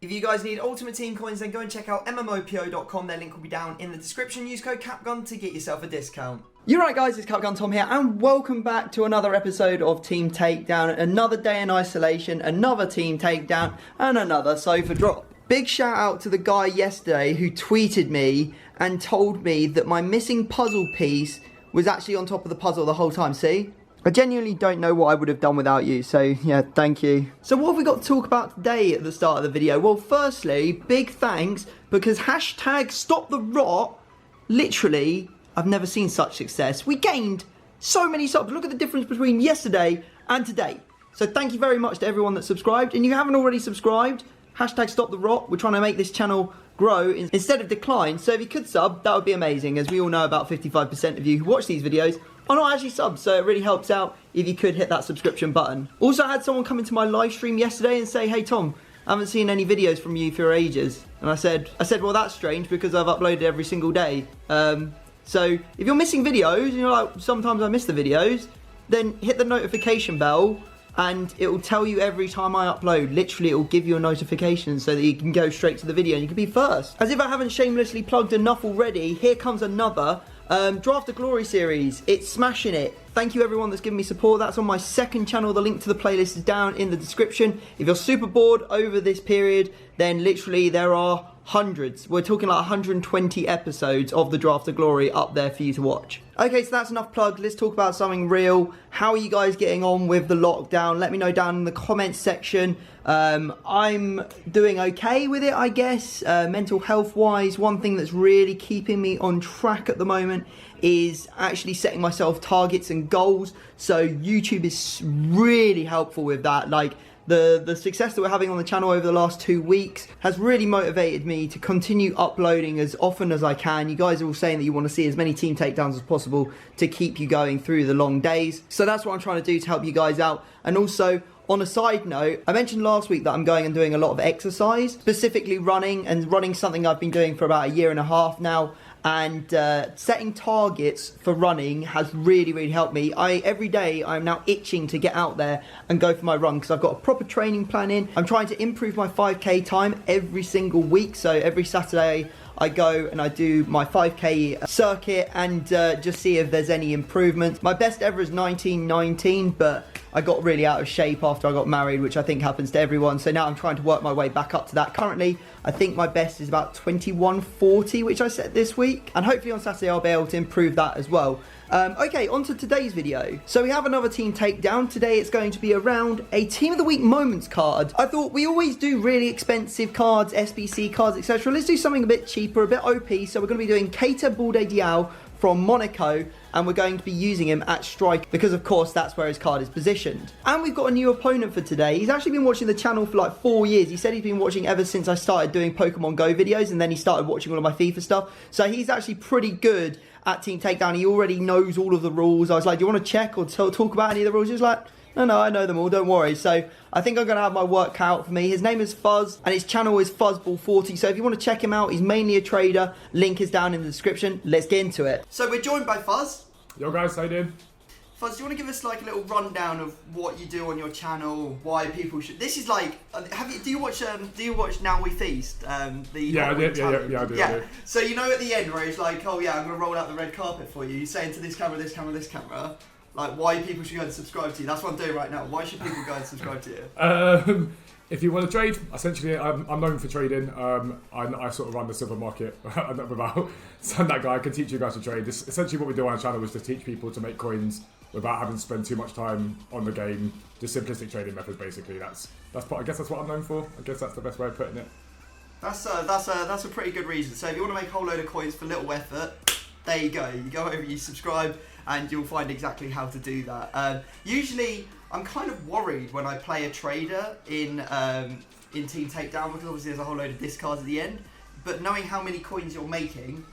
If you guys need Ultimate Team coins, then go and check out MMOPO.com. Their link will be down in the description. Use code CapGun to get yourself a discount. You're right, guys, it's CapgunTom here, and welcome back to another episode of Team Takedown. Another day in isolation, another Team Takedown, and another sofa drop. Big shout out to the guy yesterday who tweeted me and told me that my missing puzzle piece was actually on top of the puzzle the whole time. See? I genuinely don't know what I would have done without you, so yeah, thank you. So what have we got to talk about today at the start of the video? Well, firstly, big thanks, because hashtag stop the rot, literally, I've never seen such success. We gained so many subs. Look at the difference between yesterday and today. So thank you very much to everyone that subscribed. And if you haven't already subscribed, hashtag stop the rot. We're trying to make this channel grow instead of decline. So if you could sub, that would be amazing. As we all know, about 55% of you who watch these videos are not actually subs. So it really helps out if you could hit that subscription button. Also, I had someone come into my live stream yesterday and say, hey Tom, I haven't seen any videos from you for ages. And I said, well, that's strange because I've uploaded every single day. So if you're missing videos, and you're like, sometimes I miss the videos, then hit the notification bell and it will tell you every time I upload. Literally, it will give you a notification so that you can go straight to the video and you can be first. As if I haven't shamelessly plugged enough already, here comes another Draft the Glory series. It's smashing it. Thank you everyone that's given me support. That's on my second channel. The link to the playlist is down in the description. If you're super bored over this period, then literally there are hundreds. We're talking like 120 episodes of the Draft the Glory up there for you to watch. Okay, so that's enough plug. Let's talk about something real. How are you guys getting on with the lockdown? Let me know down in the comments section. I'm doing okay with it, I guess. Mental health wise, one thing that's really keeping me on track at the moment is actually setting myself targets and goals. So YouTube is really helpful with that. Like the success that we're having on the channel over the last 2 weeks has really motivated me to continue uploading as often as I can. You guys are all saying that you want to see as many team takedowns as possible to keep you going through the long days. So that's what I'm trying to do to help you guys out. And also, on a side note, I mentioned last week that I'm going and doing a lot of exercise, specifically running, and running something I've been doing for about 1.5 years now. And setting targets for running has really helped me. Every day I'm now itching to get out there and go for my run because I've got a proper training plan in. I'm trying to improve my 5k time every single week. So every Saturday I go and I do my 5k circuit and just see if there's any improvements. My best ever is 19:19, but I got really out of shape after I got married, which I think happens to everyone. So now I'm trying to work my way back up to that. Currently, I think my best is about 21:40, which I set this week. And hopefully on Saturday, I'll be able to improve that as well. Okay, on to today's video. So we have another team takedown. Today it's going to be around a Team of the Week moments card. I thought we always do really expensive cards, SBC cards, etc. Let's do something a bit cheaper, a bit OP. So we're going to be doing Keita Balde Diao from Monaco, and we're going to be using him at strike because of course that's where his card is positioned. And we've got a new opponent for today. He's actually been watching the channel for like 4 years. He said he's been watching ever since I started doing Pokemon Go videos, and then he started watching all of my FIFA stuff. So he's actually pretty good at Team Takedown. He already knows all of the rules. I was like, do you want to check or talk about any of the rules? He was like, no, I know them all, don't worry. So I think I'm going to have my work cut out for me. His name is Fuzz, and his channel is Fuzzball40. So if you want to check him out, he's mainly a trader. Link is down in the description. Let's get into it. So we're joined by Fuzz. Yo guys, how you doing? Fuzz, do you want to give us like a little rundown of what you do on your channel, why people should? This is like, do you watch Now We Feast? Yeah, I do. Yeah. So you know at the end where it's like, oh yeah, I'm gonna roll out the red carpet for you. You're saying to this camera, this camera, this camera, like why people should go and subscribe to you. That's what I'm doing right now. Why should people go and subscribe to you? If you want to trade, essentially, I'm known for trading. I sort of run the silver market. I'm not about so I'm that guy. I can teach you guys to trade. This, essentially, what we do on our channel is to teach people to make coins without having to spend too much time on the game. Just simplistic trading methods, basically. That's part. I guess that's what I'm known for. I guess that's the best way of putting it. That's a pretty good reason. So if you want to make a whole load of coins for little effort, there you go. You go over, you subscribe, and you'll find exactly how to do that. Usually, I'm kind of worried when I play a trader in Team Takedown because obviously there's a whole load of discards at the end. But knowing how many coins you're making,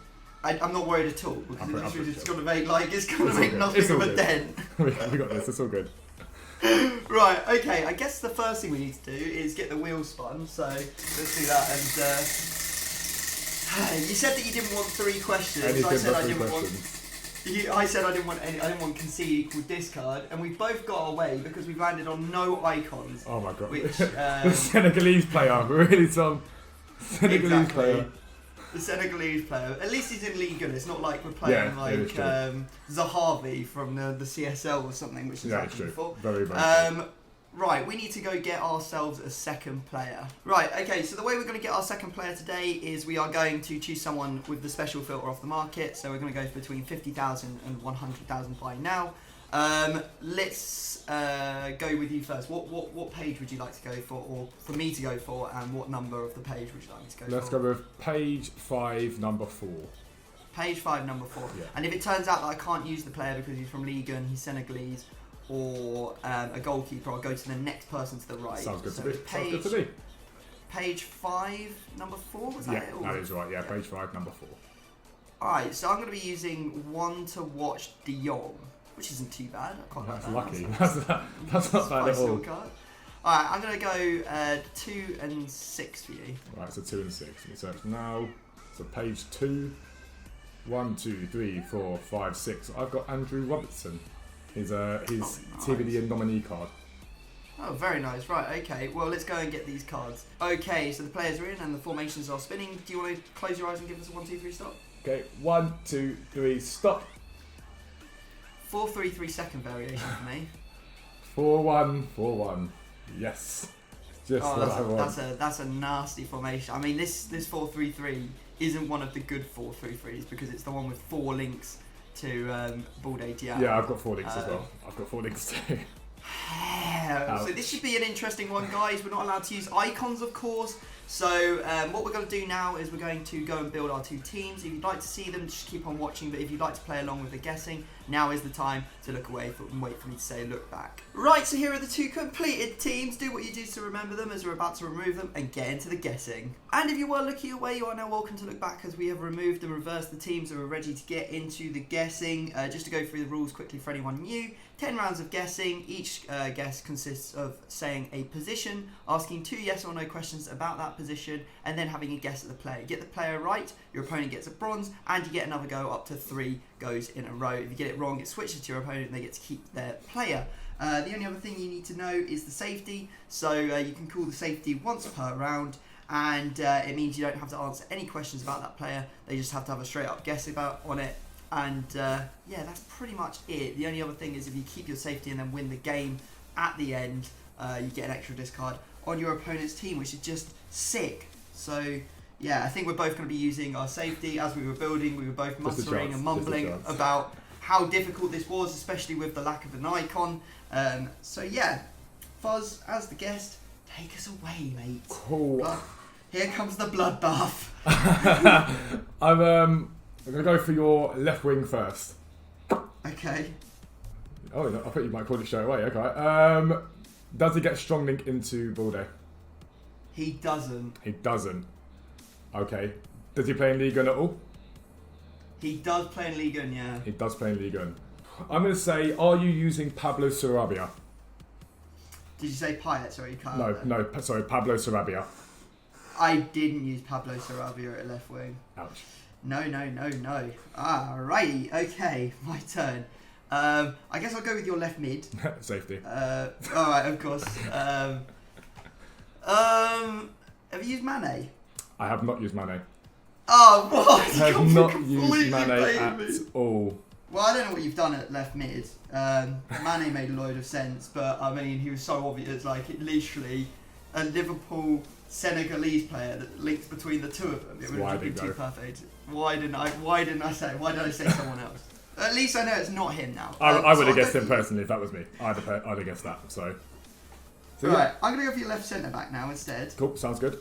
I'm not worried at all because it's going to make nothing of a dent. We got this. It's all good. Right. Okay. I guess the first thing we need to do is get the wheel spun. So let's do that. And you said that you didn't want 3 questions. Anything I said but I didn't 3 want. questions. I said I didn't want concede equal discard, and we both got away because we've landed on no icons. Oh my god. Which the Senegalese player, really Tom. Senegalese player. The Senegalese player. At least he's in League Good. It's not like we're playing Zahavi from the CSL or something, which is happened before. Very true. Right, we need to go get ourselves a second player. Right, okay, so the way we're going to get our second player today is we are going to choose someone with the special filter off the market. So we're going to go between 50,000 and 100,000 buy now. Let's go with you first. What page would you like to go for, or for me to go for, and what number of the page would you like me to go for? Let's go with page 5, number 4. Page 5, number 4. Yeah. And if it turns out that I can't use the player because he's from Ligue 1, he's Senegalese, or a goalkeeper, I'll go to the next person to the right. Sounds good so to me. Sounds good to me. Page 5, number 4, was that it? Yeah, that is right. Yeah, page 5, number 4. Alright, so I'm going to be using one to watch De Jong, which isn't too bad. That's lucky. That's not bad at all. Alright, I'm going to go 2 and 6 for you. Right, so 2 and 6. Let me search now. So page 2. 1, 2, 3, 4, 5, 6. I've got Andrew Robertson. His TBD nominee card. Oh, very nice. Right, okay. Well, let's go and get these cards. Okay, so the players are in and the formations are spinning. Do you want to close your eyes and give us a 1, 2, 3 stop? Okay, 1, 2, 3, stop. 4, 3, 3 second variation for me. 4, 1, 4, 1. Yes. Just what I want. That's a nasty formation. I mean, this 4, 3, 3 isn't one of the good 4, 3, 3s because it's the one with 4 links to Balde Diao. Yeah, I've got 4 links as well. I've got 4 links too. So this should be an interesting one, guys. We're not allowed to use icons, of course. So what we're going to do now is we're going to go and build our 2 teams. If you'd like to see them, just keep on watching. But if you'd like to play along with the guessing, now is the time to look away and wait for me to say look back. Right, so here are the 2 completed teams. Do what you do to remember them as we're about to remove them and get into the guessing. And if you were looking away, you are now welcome to look back as we have removed and reversed the teams and we're ready to get into the guessing. Just to go through the rules quickly for anyone new. 10 rounds of guessing. Each guess consists of saying a position, asking 2 yes or no questions about that position, and then having a guess at the player. Get the player right, your opponent gets a bronze, and you get another go up to 3 goes in a row. If you get it wrong, it switches to your opponent and they get to keep their player. The only other thing you need to know is the safety. So you can call the safety once per round, and it means you don't have to answer any questions about that player. They just have to have a straight up guess on it. And yeah, that's pretty much it. The only other thing is if you keep your safety and then win the game at the end, you get an extra discard on your opponent's team, which is just sick. So yeah, I think we're both going to be using our safety. As we were building, we were both muttering and mumbling about how difficult this was, especially with the lack of an icon. So yeah, Fuzz, as the guest, take us away, mate. Cool. Here comes the bloodbath. I'm going to go for your left wing first. Okay. Oh, I thought you might call it straight away. Okay. Does he get strong link into Balde? He doesn't. He doesn't. Okay. Does he play in Ligue 1 at all? He does play in Ligue 1, yeah. He does play in Ligue 1. I'm going to say, are you using Pablo Sarabia? Did you say Payet? Sorry, sorry, Pablo Sarabia. I didn't use Pablo Sarabia at left wing. Ouch. No. Alrighty, okay, my turn. I guess I'll go with your left mid. Safety. Alright, of course. Have you used Mane? I have not used Mane. Oh, what? I have not used Mane at all. Well, I don't know what you've done at left mid. Mane made a load of sense, but I mean, he was so obvious, like literally a Liverpool Senegalese player that links between the 2 of them. It would have been too perfect. Why didn't I say someone else? At least I know it's not him now. I would have guessed him personally if that was me. I'd have guessed that. So right, yeah. I'm going to go for your left centre back now instead. Cool, sounds good.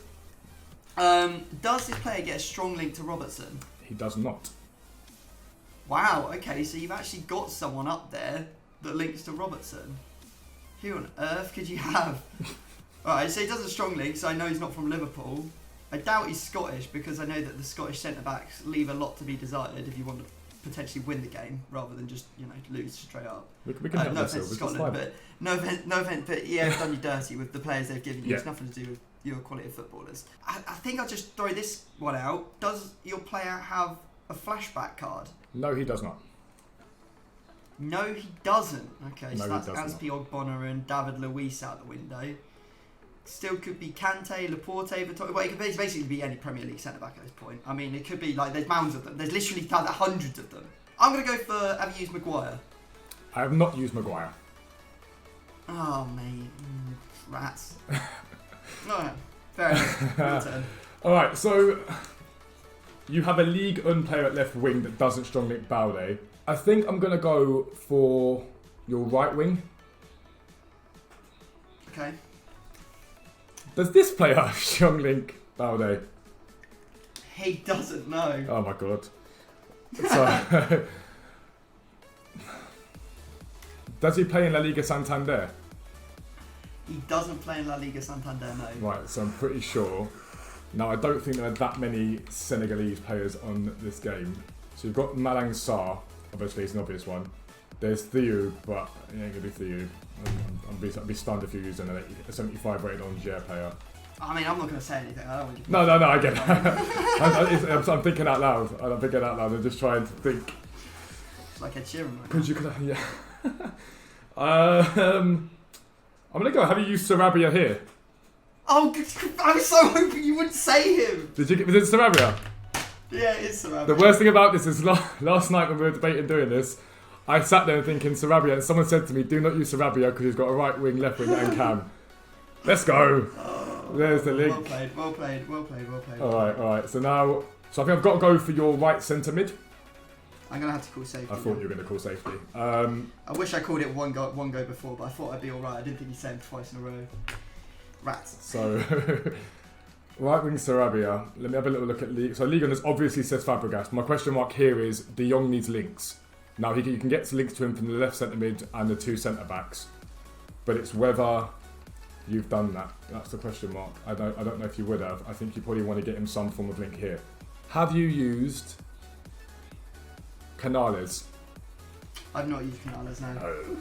Does this player get a strong link to Robertson? He does not. Wow, okay, so you've actually got someone up there that links to Robertson. Who on earth could you have? Alright, so he does a strong link, so I know he's not from Liverpool. I doubt he's Scottish because I know that the Scottish centre-backs leave a lot to be desired if you want to potentially win the game rather than just, lose straight up. We can have no offence to Scotland, but no offence, but yeah, they've done you dirty with the players they've given you. Yeah. It's nothing to do with your quality of footballers. I think I'll just throw this one out. Does your player have a flashback card? No, he does not. No, he doesn't. Okay, No, so he that's does Aspi Ogbonna and David Luiz out the window. Still could be Kante, Laporte, Vittori. Well, it could basically be any Premier League centre-back at this point. I mean, it could be like, there's mounds of them. There's literally hundreds of them. I'm going to go for, have you used Maguire? I have not used Maguire. Oh, mate. Rats. No, fair enough. Your turn. Alright, so you have a League One player at left wing that doesn't strong link Balde. I think I'm going to go for your right wing. Okay. Does this player strong link Balde? He doesn't know. Oh my god. So, does he play in La Liga Santander? He doesn't play in La Liga Santander, no. Right, so I'm pretty sure. Now, I don't think there are that many Senegalese players on this game. So you've got Malang Sarr, obviously it's an obvious one. There's Totw, but it ain't gonna be Totw. I'd be stunned if you used a 75 rated on GR player. I mean, I'm not going to say anything. I don't want you to... No, I get it. I'm thinking out loud. I'm just trying to think. It's like Ed Sheeran. Because you could, yeah. I'm gonna go. Have you used Sarabia here? Oh, I was so hoping you wouldn't say him. Was it Sarabia? Yeah, it's Sarabia. The worst thing about this is last night when we were debating doing this, I sat there thinking Sarabia, and someone said to me, "Do not use Sarabia because he's got a right wing, left wing, and cam." Let's go. There's the link. Well played. All right. So I think I've got to go for your right centre mid. I'm gonna have to call safety. I thought you were going to call safety. I wish I called it one go before, but I thought I'd be all right. I didn't think you'd say him twice in a row. Rats. So, right wing Sarabia. Let me have a little look at League. So Ligue 1 obviously says Fabregas. My question mark here is De Jong needs links. Now you can get links to him from the left centre mid and the two centre backs, but it's whether you've done that. That's the question mark. I don't know if you would have. I think you probably want to get him some form of link here. Have you used Canales? I've not used Canales, no. No.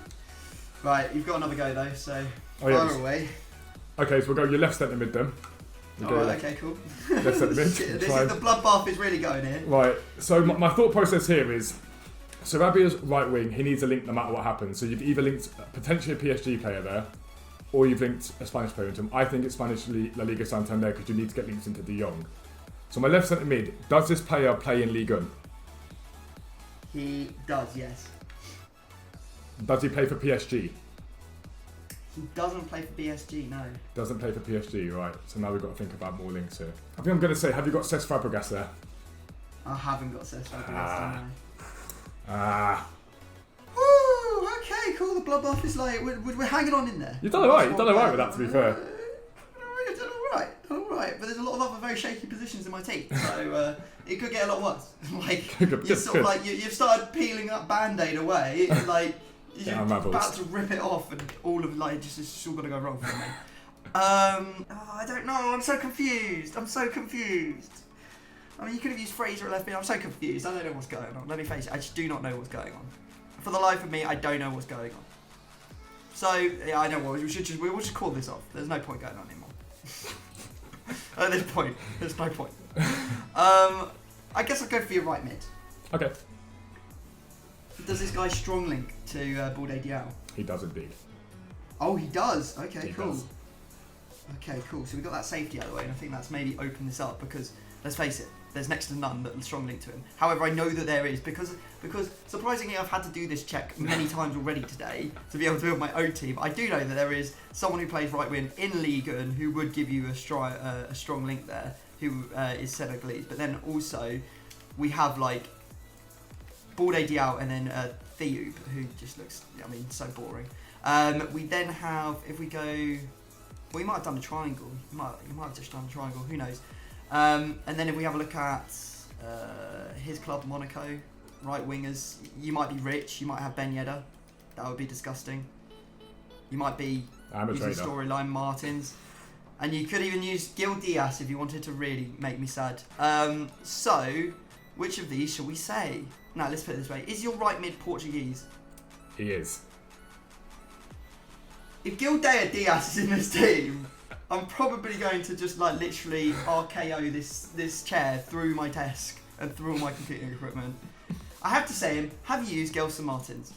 Right, you've got another go though, so yeah, fire away. Okay, so we'll go your left centre mid then. Alright, okay, cool. Left centre mid. Shit, the bloodbath is really going here. Right, so my thought process here is Sarabia's right wing, he needs a link no matter what happens. So you've either linked potentially a PSG player there, or you've linked a Spanish player into him. I think it's Spanish La Liga Santander because you need to get links into De Jong. So my left centre mid, does this player play in Ligue 1? He does, yes. Does he play for PSG? He doesn't play for PSG, no. Doesn't play for PSG, right. So now we've got to think about more links here. I think I'm going to say, have you got Cesc Fabregas there? I haven't got Cesc Fabregas, no. Woo! Okay, cool. The bloodbath is like, we're hanging on in there. You've done alright. You've done alright with that, to be fair. I've done alright. But there's a lot of other very shaky positions in my team, so it could get a lot worse. Like you're sort of like you've started peeling that band-aid away, and like you're about to rip it off, and all of like it's all gonna go wrong for me. I don't know. I'm so confused. I mean, you could have used Fraser at left mid. I'm so confused. I don't know what's going on. Let me face it. I just do not know what's going on. For the life of me, I don't know what's going on. So yeah, I know what we'll just call this off. There's no point going on anymore. At this point, there's no point. I guess I'll go for your right mid. Okay. Does this guy strong link to Balde Diao? He does indeed. Oh, he does. Okay, cool. Does. Okay, cool. So we got that safety out of the way, and I think that's maybe opened this up because let's face it, there's next to none that strong link to him. However, I know that there is because surprisingly I've had to do this check many times already today to be able to build my own team. I do know that there is someone who plays right wing in Ligue 1 who would give you a strong link there, who is Senegalese. But then also we have like Balde Diao and then Totw, who just looks, I mean, so boring. We then have, if we go, well, you might have done a triangle. You might have just done a triangle. Who knows? And then if we have a look at his club, Monaco, right wingers, you might be rich. You might have Ben Yedder. That would be disgusting. You might be using storyline Martins. And you could even use Gil Diaz if you wanted to really make me sad. So, which of these shall we say? Now, let's put it this way. Is your right mid Portuguese? He is. If Gil Diaz is in this team, I'm probably going to just like literally RKO this chair through my desk and through all my computing equipment. I have to say, have you used Gelson Martins?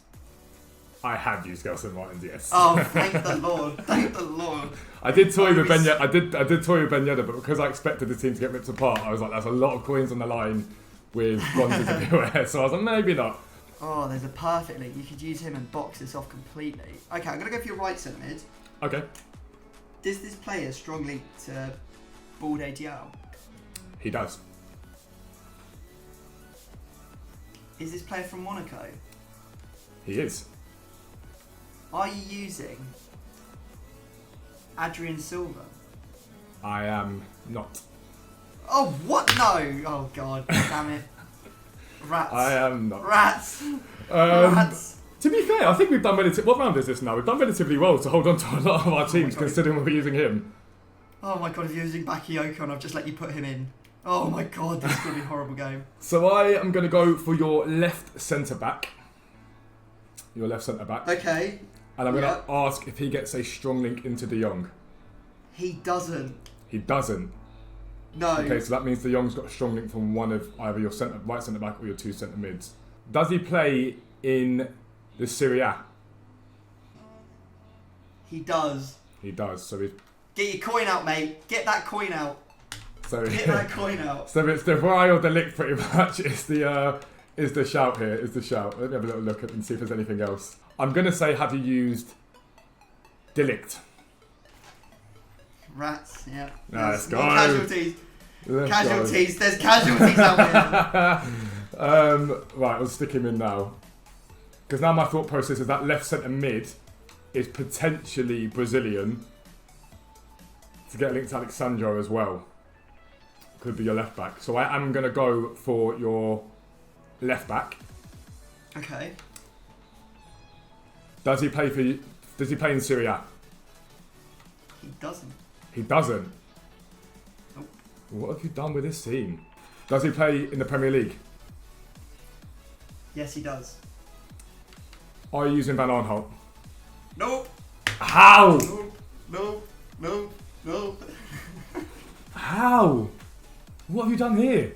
I have used Gelson Martins, yes. Oh, thank the Lord. Thank the Lord. I did toy with Ben Yedder. I did toy with Ben Yedder, but because I expected the team to get ripped apart, I was like, that's a lot of coins on the line with bronzes everywhere. So I was like, maybe not. Oh, there's a perfect link. You could use him and box this off completely. Okay, I'm going to go for your right centre mid. Okay. Does this player strong link to Balde Diao? He does. Is this player from Monaco? He is. Are you using Adrian Silva? I am not. Oh, what? No! Oh, God. Damn it. Rats. I am not. Rats. Rats. To be fair, I think we've done what round is this now? We've done relatively well to hold on to a lot of our teams, considering we're using him. Oh my God, if you're using Bakayoko and I've just let you put him in. Oh my God, this is going to be a horrible game. So I am going to go for your left centre-back. Your left centre-back. Okay. And I'm going to ask if he gets a strong link into De Jong. He doesn't. He doesn't? No. Okay, so that means De Jong's got a strong link from one of either your right centre-back or your two centre-mids. Does he play in the Serie A? He does. He does, so he's... Get your coin out, mate. Get that coin out. So Get that coin out. So it's the Rai or the lick pretty much is the shout here, is the shout. Let me have a little look and see if there's anything else. I'm going to say, have you used Delict? Rats, yeah. Let's go. Casualties. Let's casualties. Go. There's casualties out here. Right, we'll stick him in now. Because now my thought process is that left centre mid is potentially Brazilian to get linked to Alexandro as well. Could be your left back. So I am going to go for your left back. Okay. Does he play in Serie A? He doesn't. He doesn't? Nope. What have you done with this team? Does he play in the Premier League? Yes, he does. Are you using Van Aanholt? Nope. How? No. How? What have you done here?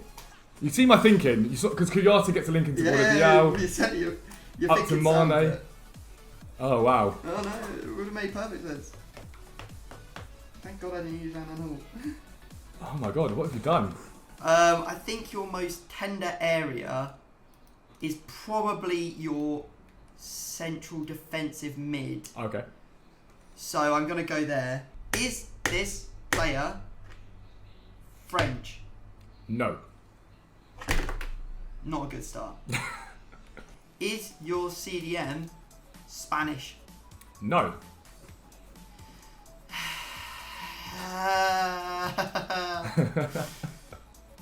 You see my thinking? You because Kouyaté gets a link into Balde Diao. You're up to Mane. Oh wow. Oh no, it would have made perfect sense. Thank God I didn't use Van Aanholt. Oh my God, what have you done? I think your most tender area is probably your central defensive mid. Okay. So I'm going to go there. Is this player French? No. Not a good start. Is your CDM Spanish? No.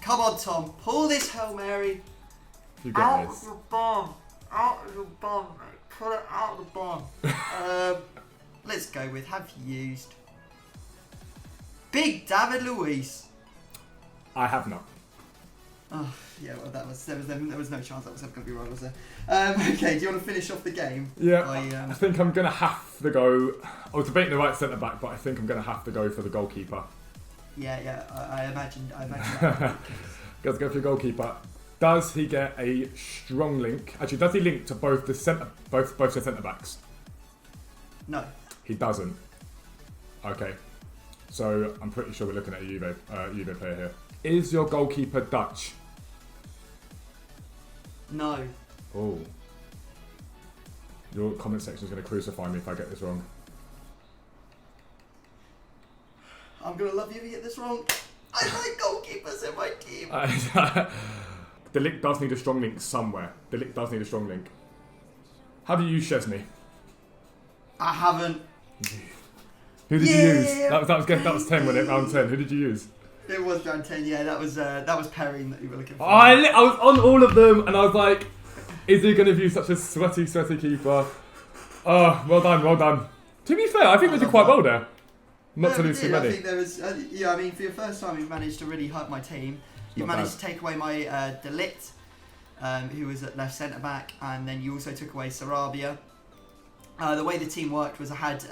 Come on, Tom. Pull this Hail Mary. You got this. Of your bum. Out of your bum, mate. Pull it out of the bum. Let's go with, have you used Big David Luiz? I have not. Oh, yeah, well, there was no chance that was ever going to be right, was there? Okay, do you want to finish off the game? Yeah, I think I'm going to have to go... I was debating the right centre-back, but I think I'm going to have to go for the goalkeeper. Yeah, I imagine that. Let's go for the goalkeeper. Does he get a strong link? Actually, does he link to both the centre-backs? No. He doesn't. Okay. So, I'm pretty sure we're looking at a Juve player here. Is your goalkeeper Dutch? No. Oh. Your comment section is going to crucify me if I get this wrong. I'm going to love you if you get this wrong. I like goalkeepers in my team. The link does need a strong link somewhere. The link does need a strong link. Have you used Chesney? I haven't. Who did you use? That was 10, wasn't it? Round 10. Who did you use? It was round 10, yeah. That was Perry that you were looking for. I was on all of them, and I was like, is he going to view such a sweaty keeper? Oh, well done. To be fair, I think we did quite well there. Not to lose too many. I think there was, for your first time, you've managed to really hurt my team. You managed to take away my Delict, who was at left centre back, and then you also took away Sarabia. The way the team worked was I had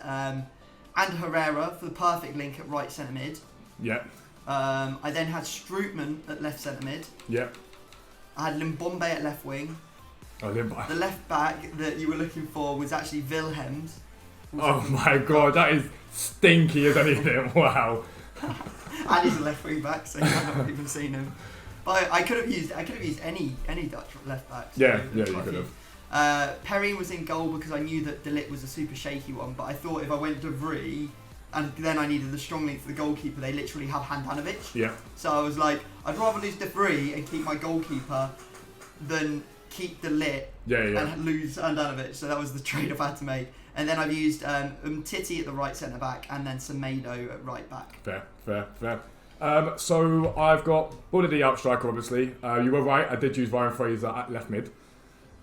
and Herrera for the perfect link at right centre mid. Yeah. I then had Strootman at left centre mid. Yeah. I had Limbombe at left wing. Oh, the left back that you were looking for was actually Wilhelms. Oh my god, that is stinky as anything. Wow. And he's a left wing back, so you've not even seen him. But I could have used any Dutch left back. So Yeah, you could have. Perry was in goal because I knew that De Ligt was a super shaky one, but I thought if I went De Vrij and then I needed the strong link for the goalkeeper, they literally have Handanovic. Yeah. So I was like, I'd rather lose De Vrij and keep my goalkeeper than keep De Ligt and lose Handanovic. So that was the trade-off I had to make. And then I've used Titty at the right centre back and then Semedo at right back. Fair. So I've got Balde Diao striker, obviously. You were right, I did use Ryan Fraser at left mid.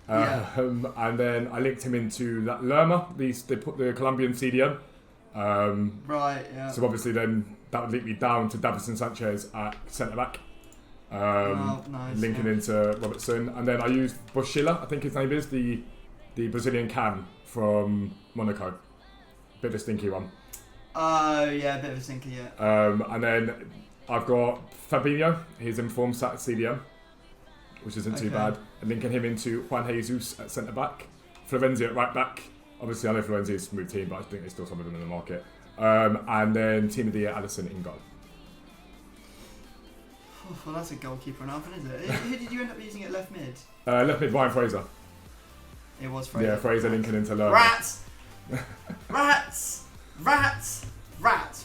And then I linked him into that Lerma. They put the Colombian CDM. Right, yeah. So obviously then that would link me down to Davison Sanchez at centre back. Nice, linking into Robertson. And then I used Boschilla, I think his name is, the Brazilian cam from Monaco. Bit of a stinky one. Oh, yeah, a bit of a stinky, yeah. And then I've got Fabinho, he's in form sat at CDM, which isn't too bad. And linking him into Juan Jesus at centre back. Florenzi at right back. Obviously, I know Florenzi is a smooth team, but I think there's still some of them in the market. And then Team of the Year, Alisson in goal. Oh, well, that's a goalkeeper enough, isn't it? Who did you end up using at left mid? Left mid, Ryan Fraser. It was Fraser. Yeah, Fraser linking into Lerma. Rats!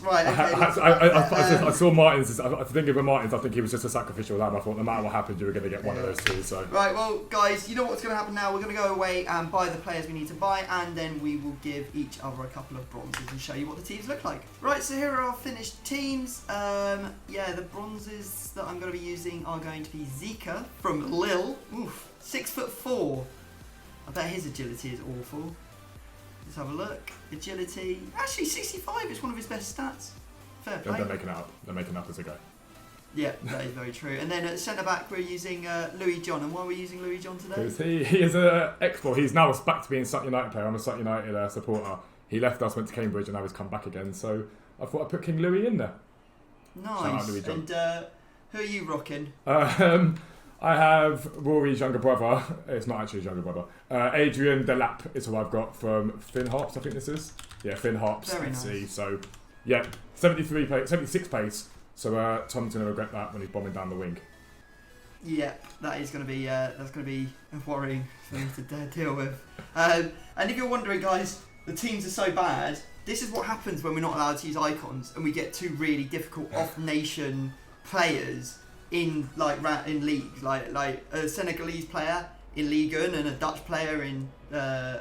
Right, okay. I saw Martins. I think of Martins. I think he was just a sacrificial lamb. I thought no matter what happened, you were going to get one of those two. So right, well, guys, you know what's going to happen now. We're going to go away and buy the players we need to buy, and then we will give each other a couple of bronzes and show you what the teams look like. Right, so here are our finished teams. Yeah, the bronzes that I'm going to be using are going to be Zika from Lille. Oof, 6'4". I bet his agility is awful. Let's have a look. Agility. Actually, 65 is one of his best stats. Fair play. they're making it up. They're making it up as they go. Yeah, that is very true. And then at centre back, we're using Louis John. And why are we using Louis John today? Because he is an export. He's now back to being a Sutton United player. I'm a Sutton United supporter. He left us, went to Cambridge, and now he's come back again. So I thought I'd put King Louis in there. Nice. Shout out Louis John. And who are you rocking? I have Rory's younger brother. It's not actually his younger brother. Adrian Delap is who I've got from Finn Harps, I think this is. Yeah, Finn Harps. Very nice. nice. So, yeah, 76 pace. So Tom's going to regret that when he's bombing down the wing. Yeah, that is going to be that's going to be worrying for me to deal with. And if you're wondering, guys, the teams are so bad. This is what happens when we're not allowed to use icons, and we get two really difficult off-nation players in leagues, like a Senegalese player in Ligue 1 and a Dutch player in La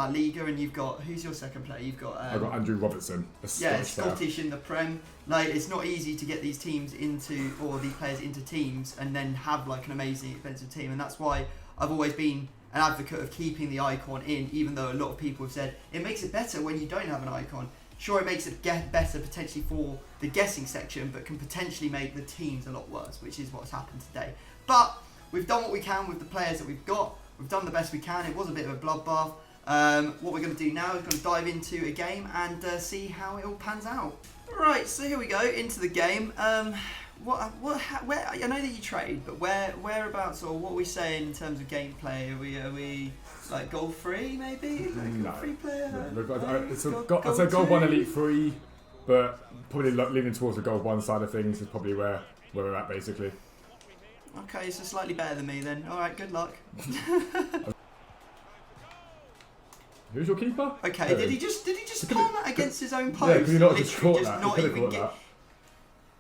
Liga, and you've got, who's your second player? You've got I've got Andrew Robertson. Scottish in the Prem. Like, it's not easy to get these teams into, or these players into teams and then have like an amazing expensive team, and that's why I've always been an advocate of keeping the icon in, even though a lot of people have said it makes it better when you don't have an icon. Sure, it makes it better potentially for the guessing section, but can potentially make the teams a lot worse, which is what's happened today. But we've done what we can with the players that we've got. We've done the best we can. It was a bit of a bloodbath. What we're going to do now is going to dive into a game and see how it all pans out. Right, so here we go into the game. Where I know that you trade, but whereabouts, or what are we saying in terms of gameplay? Are we like goal 3 maybe? Like goal 3 player? I'd say goal 1 elite 3, but probably leaning towards the goal 1 side of things is probably where we're at basically. Okay, so slightly better than me then. All right, good luck. Who's your keeper? Okay, did he just palm that against his own post? Yeah, could you not just caught that? Not even get.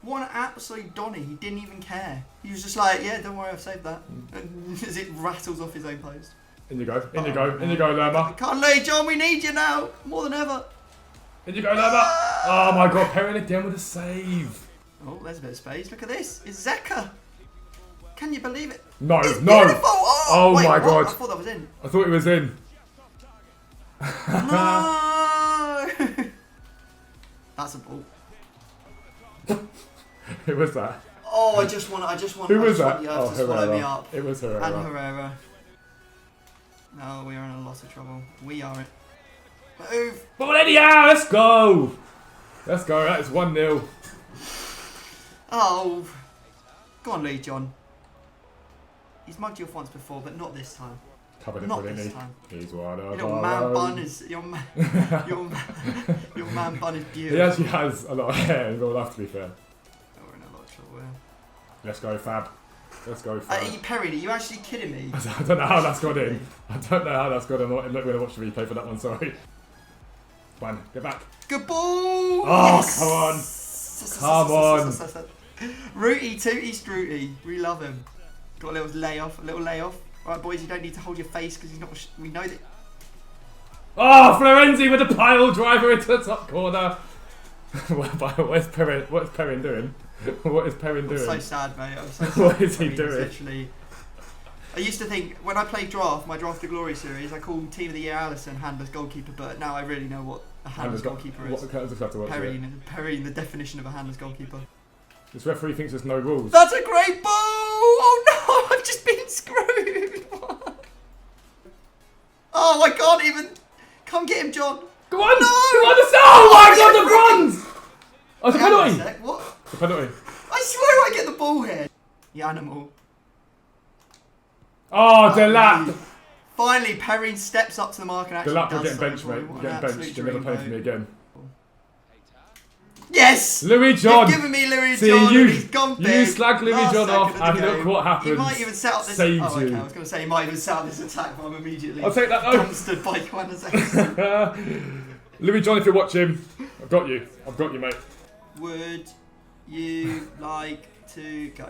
What an absolute Donny! He didn't even care. He was just like, "Yeah, don't worry, I've saved that." And as it rattles off his own post. In you go, in you go, in you go, Lerma. Can't lay, John. We need you now more than ever. In you go, Lerma. Oh my God, Perrin again with a save. Oh, there's a bit of space. Look at this. It's Zeka. Can you believe it? No, it's no. Beautiful. Oh wait, my what? God. I thought that was in. I thought it was in. No. That's a ball. Who was that? Oh, I just want. Who was that? You have to swallow me up. It was Herrera. And Herrera. No, we are in a lot of trouble. We are it. Move. Balde Diao, let's go. Let's go. That is 1-0. Oh, go on, Lee John. He's mugged you off once before, but not this time. Covered it Not brilliantly. this time. He's one of Your man bun is your man bun is beautiful. He actually has a lot of hair in real life, to be fair. Oh, we're in a lot of trouble here. Let's go, Fab. Let's go, Fab. Are you parried? Are you actually kidding me? I don't know how that's got in. I don't know how that's got in. I'm not going to watch the replay for that one, sorry. One, get back. Good ball! Oh, Yes! come on. Rooty, Tooty, Strooty. We love him. Got a little layoff, Right, boys, you don't need to hold your face because he's not. We know that. Oh, Florenzi with a pile driver into the top corner. What's Perrin doing? What is Perrin doing? I'm so sad, mate. I'm so sad. What is he doing? Literally. I used to think when I played my Draft to Glory series, I called Team of the Year Allison handless goalkeeper, but now I really know what a handless goalkeeper is. Perrin, the definition of a handless goalkeeper. This referee thinks there's no rules. That's a great ball! Oh no, I've just been screwed! Oh, I can't even. Come get him, John. Go on! No! Go on! Oh my God, the bronze! Oh, it's a penalty! What? It's a penalty. I swear I get the ball here. You animal. Oh, Delap! Finally, Perrin steps up to the mark and actually Delap, does you're getting benched, something. mate. What You're an getting benched. absolute You're never dream, playing for me mate. again. Yes! Louis John! You've given me Louis See, John you, and he's gone big. You slag Louis Last John off second of and the look game. what happens. You might even set up this. Saves okay, you. I was going to say, you might even set up this attack, but I'm immediately I'll take that though. dumpstered by Quantas. Louis John, if you're watching, I've got you. I've got you, mate. Would you like to go?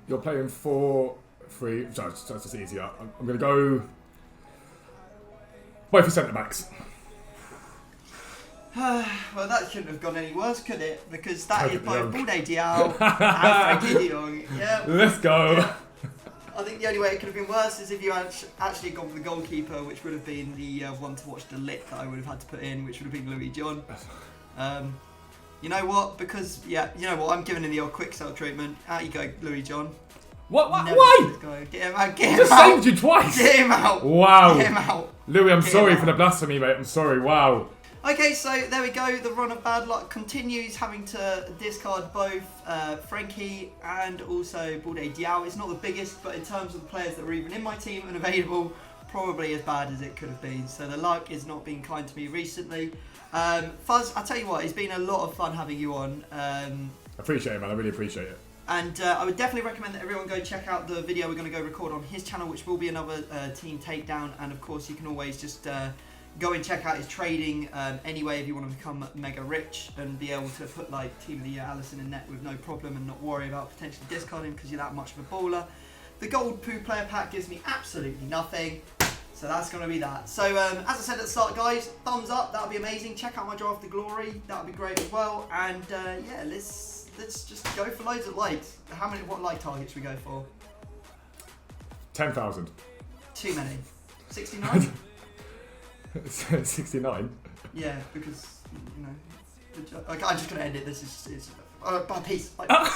You're playing 4-3. That's just easier. I'm going to go both for centre backs. Well, that shouldn't have gone any worse, could it? Because that is Takedown. both Balde Diao and Frankie de Jong. Yeah. Let's go. Yeah. I think the only way it could have been worse is if you had actually gone for the goalkeeper, which would have been the one to watch the lit that I would have had to put in, which would have been Louis John. You know what? Because, yeah, you know what? I'm giving him the old quick sell treatment. Out you go, Louis John. What? Never Why? let this go. Get him out. Get him Just out. saved you twice. Get him out. Wow. Get him out. Louis, I'm Get sorry him for the out. blasphemy, mate. I'm sorry. Wow. Okay, so there we go. The run of bad luck continues, having to discard both Frankie and also Balde Diao. It's not the biggest, but in terms of the players that were even in my team and available, probably as bad as it could have been. So the luck is not being kind to me recently. Fuzz, I'll tell you what, it's been a lot of fun having you on. I appreciate it, man. I really appreciate it. And I would definitely recommend that everyone go check out the video we're going to go record on his channel, which will be another Team Takedown. And of course, you can always just go and check out his trading anyway if you want to become mega rich and be able to put like Team of the Year Allison in net with no problem and not worry about potentially discarding because you're that much of a baller. The gold poo player pack gives me absolutely nothing, so that's going to be that. So as I said at the start, guys, thumbs up, that would be amazing. Check out my Draft to Glory, that would be great as well. And yeah, let's just go for loads of likes. What like targets should we go for? 10,000. Too many. 69? 69? Yeah, because, you know, okay, I'm just going to end it. This is bye, peace. Bye.